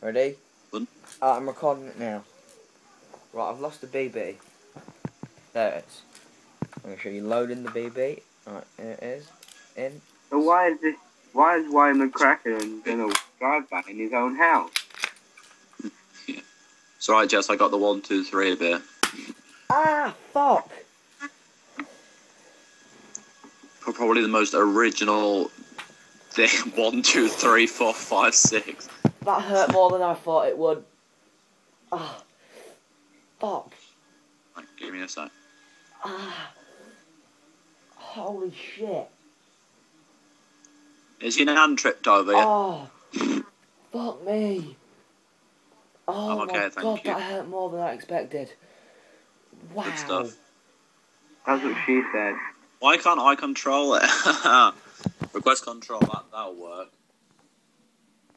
Ready? Good. I'm recording it now. Right, I've lost the BB. There it is. I'm going to show you loading the BB. Right, here it is. In. So why is Ryan McCracken gonna drive back in his own house? Yeah. It's alright, Jess, I got the 1, 2, 3 bit. Ah, fuck! Probably the most original thing. 1, 2, 3, 4, 5, 6. That hurt more than I thought it would. Ah. Fuck. Right, give me a sec. Ah. Holy shit. Is your nan tripped over you? Oh. Fuck me. Oh I'm okay, my thank god, you. that hurt more than I expected. Wow. Good stuff. That's what she said. Why can't I control it? Request control, that'll work.